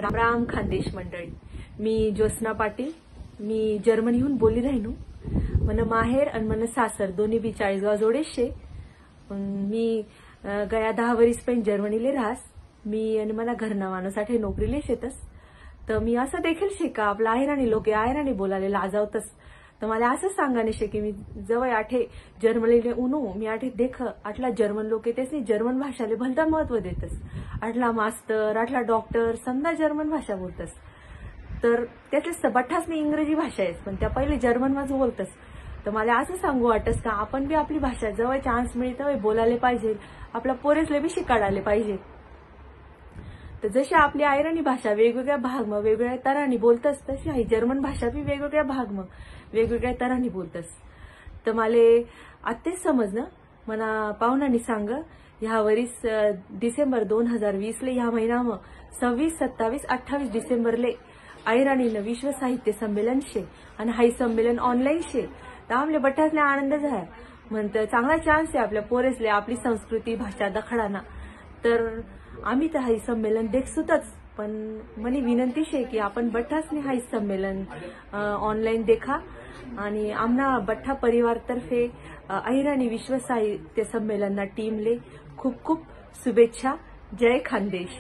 राम राम खानदेश मंडळी. मी ज्योत्स्ना पाटील. मी जर्मनीहून बोली राहिनो. मन माहेर आणि मन सासर दोन्ही बी 40 गाव जोडेशे. मी गया 10 वर्ष पण जर्मनीले राहस. मी आणि मला घरनावासाठी नोकरीले शेतस. तर मी असं देखील शे का आपला आहेराणी लोक आहेराणी बोलायला लाजावतस. तर मला असं सांगाने शे की मी जवळ आठे जर्मनीले उनो मी आठे देख आटला जर्मन लोक येतेस जर्मन भाषाले भलता महत्व देतस. आटला मास्तर आटला डॉक्टर समजा जर्मन भाषा बोलतस. तर त्यातले बठ्ठास मी इंग्रजी भाषा आहेस पण त्या पहिले जर्मन मध्ये बोलतस. तर मला असं सांगू वाटस का आपण बी आपली भाषा जवळ चान्स मिळतं बोलायला पाहिजे. आपल्या पोरेसले बी शिकाडायला पाहिजे. तर जशी आपली आयराणी भाषा वेगवेगळ्या भाग मग वेगवेगळ्या तऱ्हाने बोलतस तशी ही जर्मन भाषा बी वेगवेगळ्या भाग मग वेगवेगळ्या तऱ्हाने बोलतस. तर मला आत्तेच समजणं मना पाहुणांनी सांग ह्या वरीस डिसेंबर 2020 ले ह्या महिना मग 26, 27, 28 डिसेंबरले आयराणीनं विश्व साहित्य संमेलन शे आणि हाई संमेलन ऑनलाईन शे. तर आपल्या बठ्ठासले आनंद झाला म्हणतं चांगला चान्स आहे आपल्या पोरेसले आपली संस्कृती भाषा दखडाना. तर आम्ही तर हाई संमेलन देखसुतच पण मनी विनंती शे की आपण बठ्ठासने हाई संमेलन ऑनलाईन देखा आणि आमना बठ्ठा परिवार तर्फे अहिराणी विश्व साहित्य संमेलनना टीमले खूप खूप शुभेच्छा. जय खानदेश.